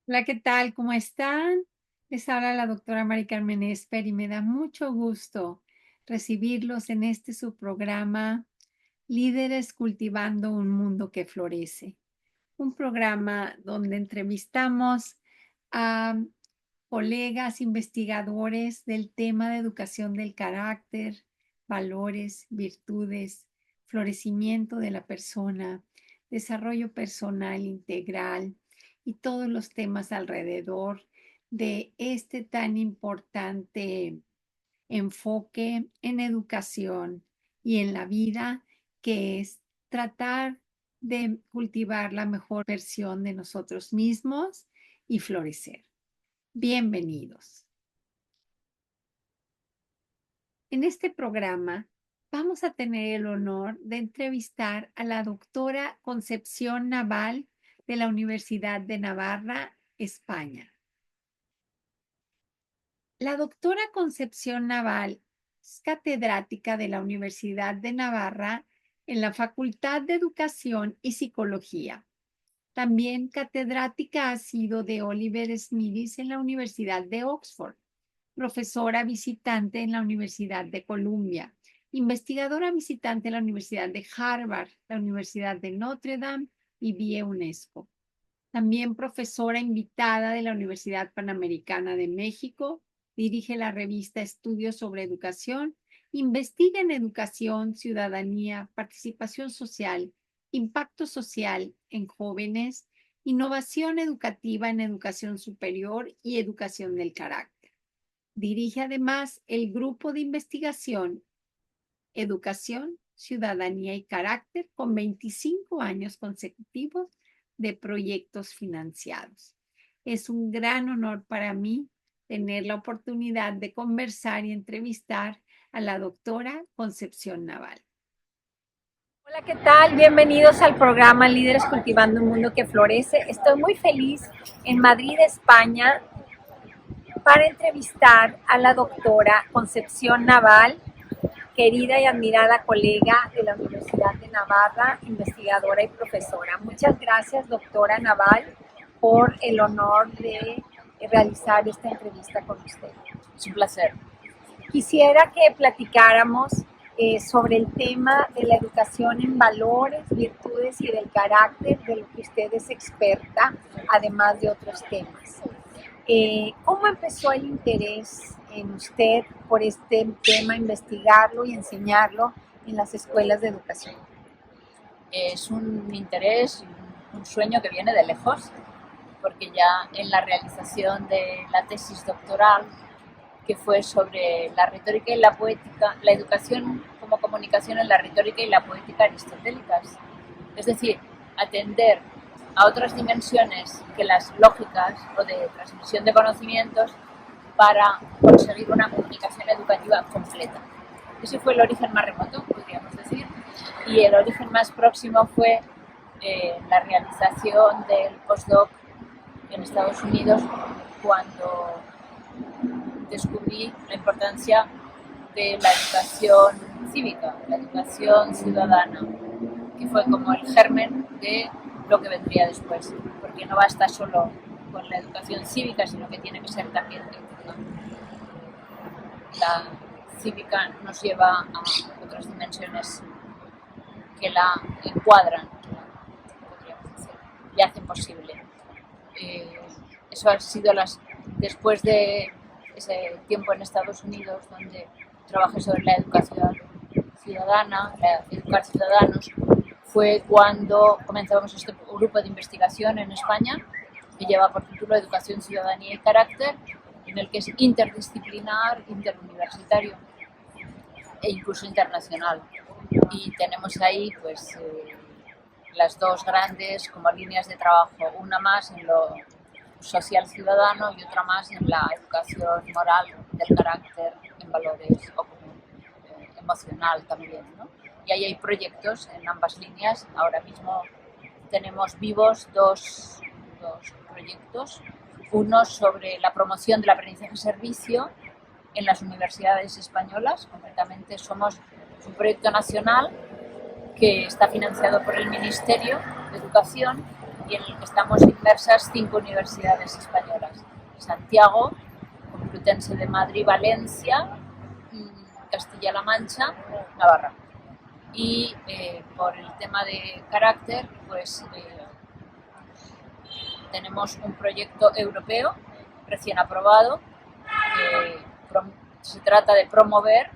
Hola, ¿qué tal? ¿Cómo están? Les habla la doctora Mari Carmen Esper y me da mucho gusto recibirlos en este su programa Líderes Cultivando un Mundo que Florece. Un programa donde entrevistamos a colegas investigadores del tema de educación del carácter, valores, virtudes, florecimiento de la persona, desarrollo personal integral y todos los temas alrededor de este tan importante enfoque en educación y en la vida, que es tratar de cultivar la mejor versión de nosotros mismos y florecer. Bienvenidos. En este programa vamos a tener el honor de entrevistar a la doctora Concepción Naval de la Universidad de Navarra, España. La doctora Concepción Naval es catedrática de la Universidad de Navarra en la Facultad de Educación y Psicología. También catedrática ha sido de Oliver Smithies en la Universidad de Oxford, profesora visitante en la Universidad de Columbia, investigadora visitante en la Universidad de Harvard, la Universidad de Notre Dame y vía UNESCO. También profesora invitada de la Universidad Panamericana de México, dirige la revista Estudios sobre Educación, investiga en educación, ciudadanía, participación social, impacto social en jóvenes, innovación educativa en educación superior y educación del carácter. Dirige además el grupo de investigación Educación, Ciudadanía y Carácter con 25 años consecutivos de proyectos financiados. Es un gran honor para mí tener la oportunidad de conversar y entrevistar a la doctora Concepción Naval. Hola, ¿qué tal? Bienvenidos al programa Líderes Cultivando un Mundo que Florece. Estoy muy feliz en Madrid, España, para entrevistar a la doctora Concepción Naval, querida y admirada colega de la Universidad de Navarra, investigadora y profesora. Muchas gracias, doctora Naval, por el honor de realizar esta entrevista con usted. Es un placer. Quisiera que platicáramos sobre el tema de la educación en valores, virtudes y del carácter, de lo que usted es experta, además de otros temas. ¿Cómo empezó el interés en usted por este tema, investigarlo y enseñarlo en las escuelas de educación? Es un interés, un sueño que viene de lejos, porque ya en la realización de la tesis doctoral, que fue sobre la retórica y la poética, la educación como comunicación en la retórica y la poética aristotélicas, es decir, atender a otras dimensiones que las lógicas o de transmisión de conocimientos para conseguir una comunicación educativa completa. Ese fue el origen más remoto, podríamos decir, y el origen más próximo fue la realización del postdoc en Estados Unidos, cuando descubrí la importancia de la educación cívica, la educación ciudadana, que fue como el germen de lo que vendría después, porque no basta solo con la educación cívica, sino que tiene que ser también ética. La cívica nos lleva a otras dimensiones que la encuadran, podríamos decir, y hacen posible. Eso ha sido después de ese tiempo en Estados Unidos, donde trabajé sobre la educación ciudadana, educar ciudadanos, fue cuando comenzamos este grupo de investigación en España, que lleva por título Educación, Ciudadanía y Carácter, en el que es interdisciplinar, interuniversitario e incluso internacional. Y tenemos ahí pues las dos grandes como líneas de trabajo, una más en lo social ciudadano y otra más en la educación moral del carácter, en valores o emocional también, ¿no? Y ahí hay proyectos en ambas líneas. Ahora mismo tenemos vivos dos proyectos, uno sobre la promoción del aprendizaje-servicio en las universidades españolas. Concretamente somos un proyecto nacional que está financiado por el Ministerio de Educación y en el que estamos inmersas 5 universidades españolas: Santiago, Complutense de Madrid, Valencia, Castilla-La Mancha, Navarra. Y por el tema de carácter, pues tenemos un proyecto europeo recién aprobado. Se trata de promover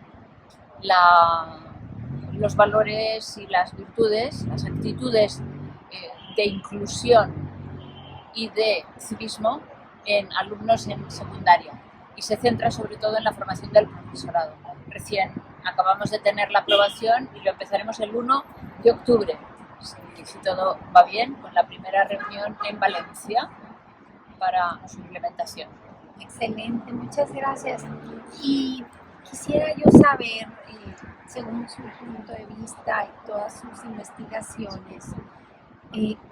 los valores y las virtudes, las actitudes de inclusión y de civismo en alumnos en secundaria, y se centra sobre todo en la formación del profesorado. Recién acabamos de tener la aprobación y lo empezaremos el 1 de octubre, si todo va bien, con la primera reunión en Valencia para su implementación. Excelente, muchas gracias. Y quisiera yo saber, según su punto de vista y todas sus investigaciones,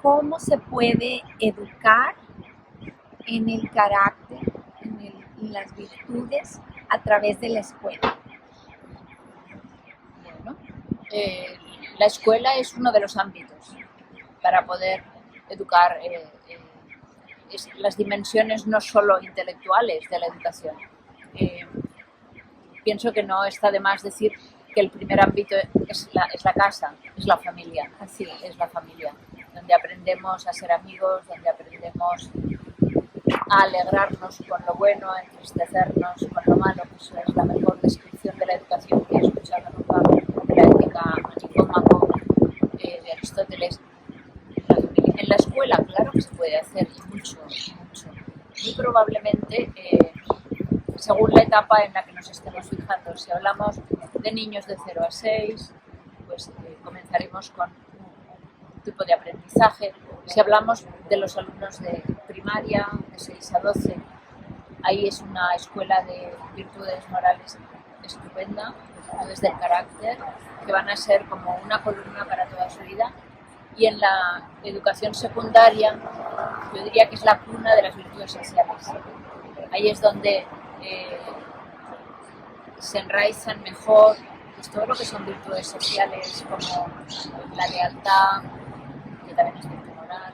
cómo se puede educar en el carácter, en las virtudes a través de la escuela. Bueno, la escuela es uno de los ámbitos para poder educar las dimensiones no solo intelectuales de la educación. Pienso que no está de más decir que el primer ámbito es la casa, es la familia. Así es, la familia, donde aprendemos a ser amigos, donde aprendemos a alegrarnos con lo bueno, a entristecernos con lo malo. Eso es la mejor descripción de la educación que he escuchado nunca, de la ética a Nicómaco, de Aristóteles. En la escuela, claro que se puede hacer, y mucho. Y probablemente, según la etapa en la que nos estemos fijando, si hablamos de niños de 0 a 6, pues comenzaremos con un tipo de aprendizaje. Si hablamos de los alumnos de primaria, de 6 a 12, ahí es una escuela de virtudes morales estupenda, virtudes del carácter, que van a ser como una columna para toda su vida. Y en la educación secundaria, yo diría que es la cuna de las virtudes sociales. Ahí es donde se enraizan mejor pues, todo lo que son virtudes sociales, como la lealtad, que también es virtud moral,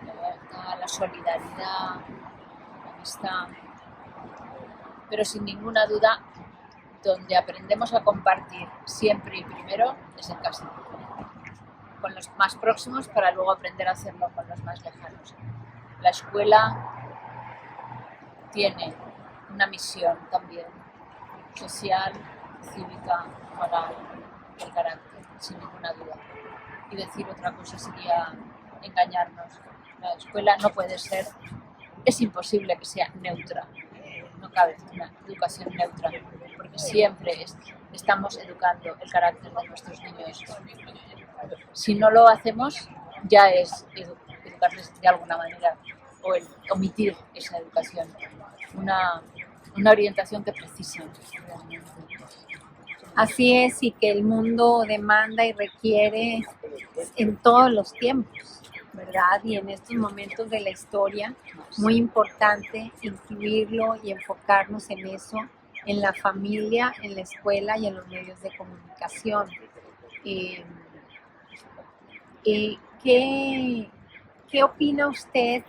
la lealtad, la solidaridad, la amistad. Pero sin ninguna duda, donde aprendemos a compartir siempre y primero es en casa, con los más próximos, para luego aprender a hacerlo con los más lejanos. La escuela tiene una misión también social, cívica, moral, del carácter, sin ninguna duda. Y decir otra cosa sería engañarnos. La escuela no puede ser, es imposible que sea neutra. No cabe una educación neutra, porque siempre estamos educando el carácter de nuestros niños. Si no lo hacemos, ya es educarles de alguna manera, o el omitir esa educación, una orientación que precisan. Así es, y que el mundo demanda y requiere en todos los tiempos, ¿verdad? Y en estos momentos de la historia, muy importante incluirlo y enfocarnos en eso, en la familia, en la escuela y en los medios de comunicación. ¿Qué opina usted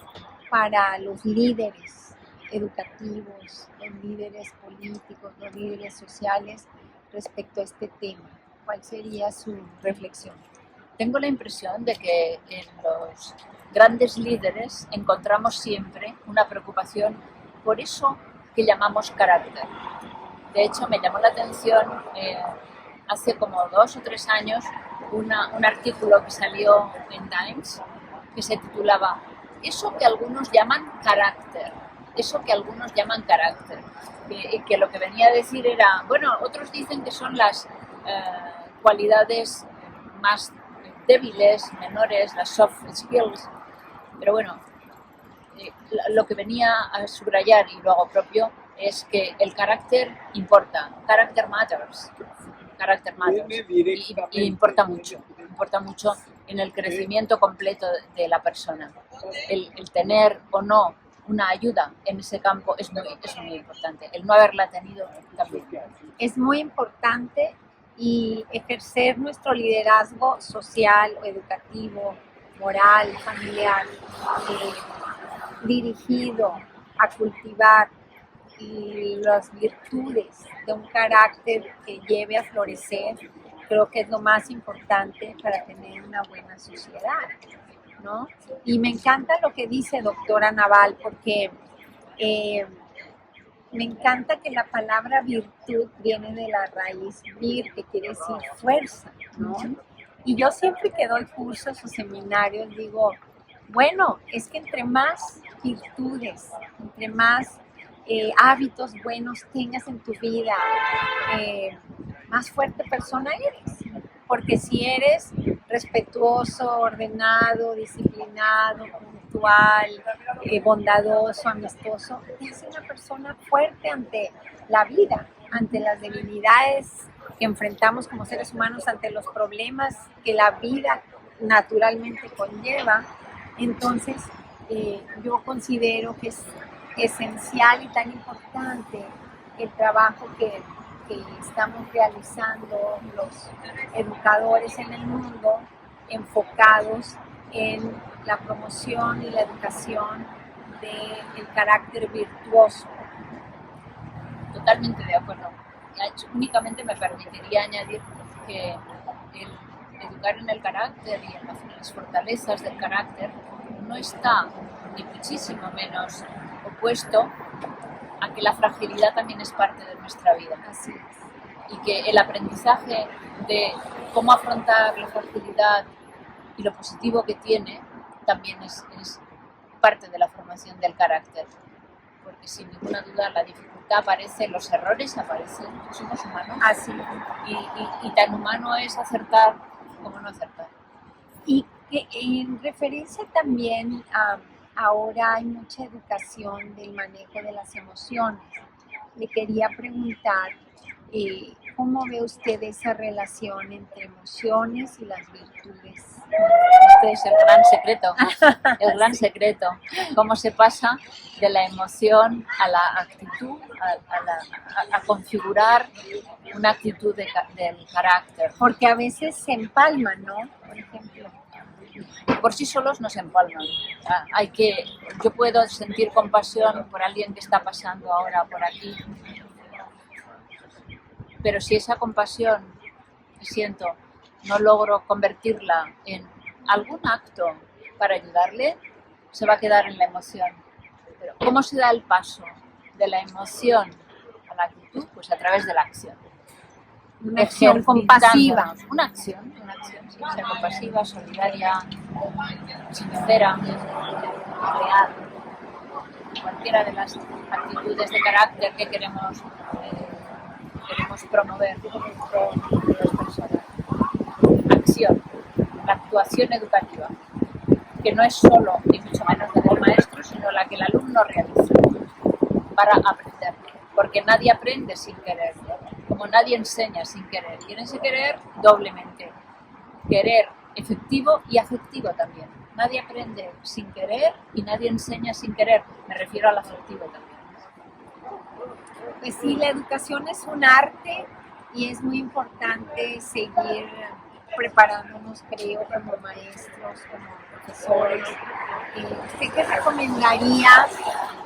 para los líderes educativos, los líderes políticos, los líderes sociales respecto a este tema? ¿Cuál sería su reflexión? Tengo la impresión de que en los grandes líderes encontramos siempre una preocupación por eso que llamamos carácter. De hecho, me llamó la atención hace como 2 o 3 años un artículo que salió en Times que se titulaba "Eso que algunos llaman carácter", eso que algunos llaman carácter, que lo que venía a decir era, bueno, otros dicen que son las cualidades más débiles, menores, las soft skills, pero bueno, lo que venía a subrayar y lo hago propio es que el carácter importa, character matters, y importa mucho en el crecimiento completo de la persona. El tener o no una ayuda en ese campo es muy importante, el no haberla tenido también. Es muy importante, y ejercer nuestro liderazgo social o educativo, moral, familiar, dirigido a cultivar las virtudes de un carácter que lleve a florecer, creo que es lo más importante para tener una buena sociedad, ¿no? Y me encanta lo que dice doctora Naval, porque me encanta que la palabra virtud viene de la raíz vir, que quiere decir fuerza, ¿no? Y yo siempre que doy cursos o seminarios digo, bueno, es que entre más virtudes, entre más hábitos buenos tengas en tu vida, más fuerte persona eres. Porque si eres respetuoso, ordenado, disciplinado, puntual, bondadoso, amistoso, eres una persona fuerte ante la vida, ante las debilidades que enfrentamos como seres humanos, ante los problemas que la vida naturalmente conlleva. Entonces, yo considero que es esencial y tan importante el trabajo que estamos realizando los educadores en el mundo, enfocados en la promoción y la educación del carácter virtuoso. Totalmente de acuerdo. Únicamente me permitiría añadir que el educar en el carácter y en las fortalezas del carácter no está ni muchísimo menos opuesto a que la fragilidad también es parte de nuestra vida. Así es. Y que el aprendizaje de cómo afrontar la fragilidad y lo positivo que tiene también es parte de la formación del carácter. Porque sin ninguna duda la dificultad aparece, los errores aparecen, somos humanos. Así. Y tan humano es acertar como no acertar. Y que en referencia también a ahora hay mucha educación del manejo de las emociones. Le quería preguntar, ¿cómo ve usted esa relación entre emociones y las virtudes? Este es el gran secreto, el gran secreto. Cómo se pasa de la emoción a la actitud, a configurar una actitud del carácter. Porque a veces se empalman, ¿no? Por ejemplo. Por sí solos nos empalman. Yo puedo sentir compasión por alguien que está pasando ahora por aquí, pero si esa compasión que siento no logro convertirla en algún acto para ayudarle, se va a quedar en la emoción. Pero ¿cómo se da el paso de la emoción a la actitud? Pues a través de la acción. Una acción compasiva. Una acción, sí, ser compasiva, solidaria, sincera, real. Cualquiera de las actitudes de carácter que queremos promover con las personas. Acción, la actuación educativa, que no es solo ni mucho menos la del maestro, sino la que el alumno realiza para aprender. Porque nadie aprende sin querer, como nadie enseña sin querer. Y en ese querer, doblemente. Querer efectivo y afectivo también. Nadie aprende sin querer y nadie enseña sin querer. Me refiero al afectivo también. Pues sí, la educación es un arte y es muy importante seguir preparándonos, creo, como maestros, como profesores. ¿Usted qué recomendaría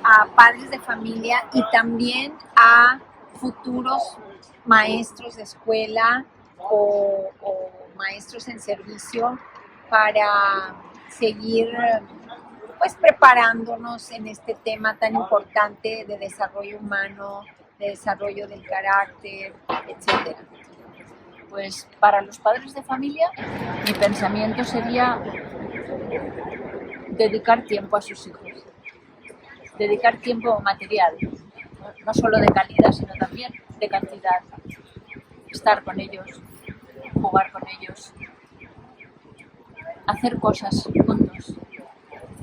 a padres de familia y también a futuros maestros de escuela o maestros en servicio para seguir pues preparándonos en este tema tan importante de desarrollo humano, de desarrollo del carácter, etcétera? Pues para los padres de familia, mi pensamiento sería dedicar tiempo a sus hijos, dedicar tiempo material, no solo de calidad, sino también de cantidad, estar con ellos, jugar con ellos, hacer cosas juntos.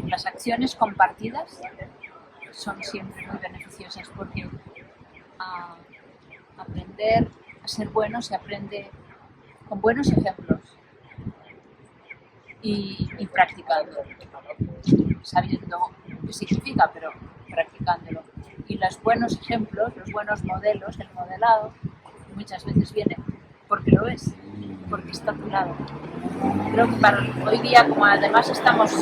Las acciones compartidas son siempre muy beneficiosas porque aprender a ser bueno se aprende con buenos ejemplos y practicando, sabiendo qué significa, pero practicándolo. Y los buenos ejemplos, los buenos modelos, el modelado, muchas veces viene porque lo es, porque está a tu lado. Creo que para hoy día, como además estamos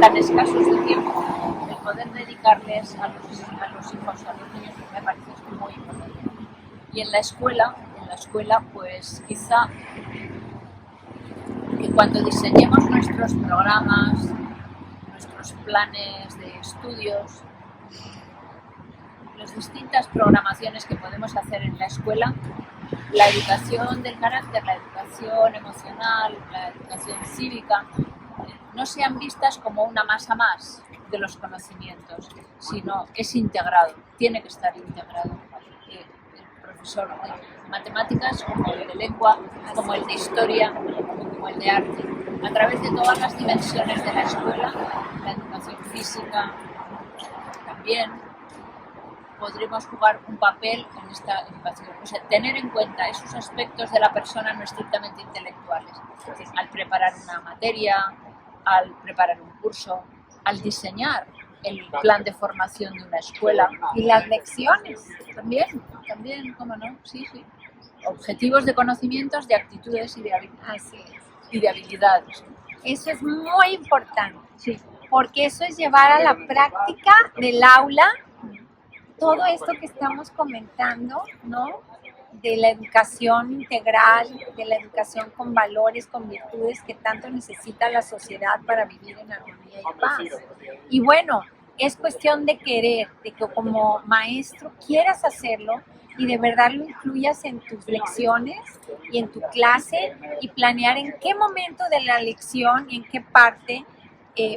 tan escasos de tiempo, el poder dedicarles a los hijos, a los niños, me parece muy importante. Y en la escuela pues quizá que cuando diseñemos nuestros programas, nuestros planes de estudios, las distintas programaciones que podemos hacer en la escuela, la educación del carácter, la educación emocional, la educación cívica, no sean vistas como una masa más de los conocimientos, sino es integrado, tiene que estar integrado. El profesor de matemáticas, como el de lengua, como el de historia, como el de arte, a través de todas las dimensiones de la escuela, la educación física también, podremos jugar un papel en esta educación. O sea, tener en cuenta esos aspectos de la persona no estrictamente intelectuales. Al preparar una materia, al preparar un curso, al diseñar el plan de formación de una escuela. Y las lecciones. También, ¿cómo no? Sí. Objetivos de conocimientos, de actitudes y de habilidades. Así es. Y de habilidades. Eso es muy importante, sí, porque eso es llevar a la práctica del aula todo esto que estamos comentando, ¿no? De la educación integral, de la educación con valores, con virtudes que tanto necesita la sociedad para vivir en armonía y paz. Y bueno, es cuestión de querer, de que como maestro quieras hacerlo y de verdad lo incluyas en tus lecciones y en tu clase y planear en qué momento de la lección y en qué parte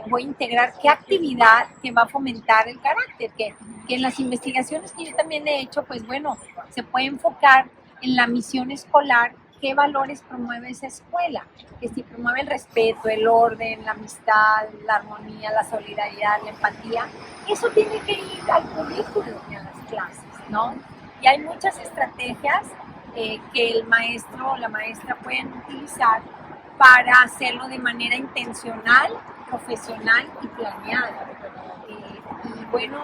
voy a integrar qué actividad que va a fomentar el carácter, que en las investigaciones que yo también he hecho, pues bueno, se puede enfocar en la misión escolar, qué valores promueve esa escuela, que si promueve el respeto, el orden, la amistad, la armonía, la solidaridad, la empatía, eso tiene que ir al currículum y a las clases, ¿no? Y hay muchas estrategias que el maestro o la maestra pueden utilizar para hacerlo de manera intencional, profesional y planeada. Y bueno,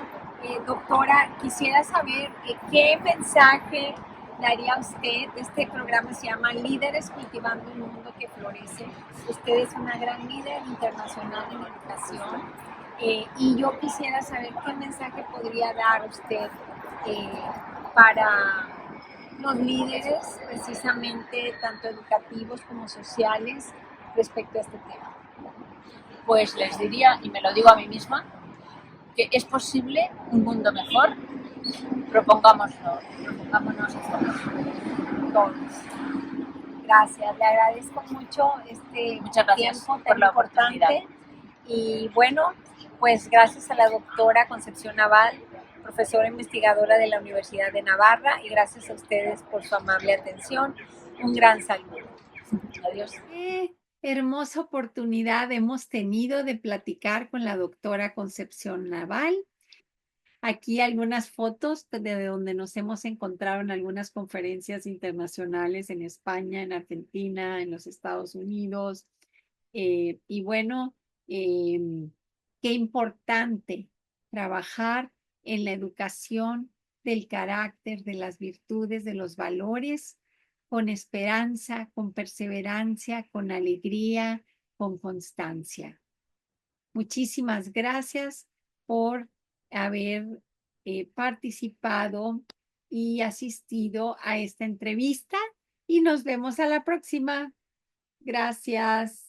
doctora, quisiera saber qué mensaje daría usted. Este programa se llama Líderes Cultivando un Mundo que Florece. Usted es una gran líder internacional en educación y yo quisiera saber qué mensaje podría dar usted para los líderes, precisamente tanto educativos como sociales, respecto a este tema. Pues les diría, y me lo digo a mí misma, que es posible un mundo mejor. Propongámonos hacerlo todos. Gracias, le agradezco mucho este tiempo tan importante. Y bueno, pues gracias a la doctora Concepción Naval, profesora investigadora de la Universidad de Navarra, y gracias a ustedes por su amable atención. Un gran saludo. Adiós. Hermosa oportunidad hemos tenido de platicar con la doctora Concepción Naval. Aquí algunas fotos de donde nos hemos encontrado en algunas conferencias internacionales en España, en Argentina, en los Estados Unidos. Y bueno, qué importante trabajar en la educación del carácter, de las virtudes, de los valores, con esperanza, con perseverancia, con alegría, con constancia. Muchísimas gracias por haber participado y asistido a esta entrevista y nos vemos a la próxima. Gracias.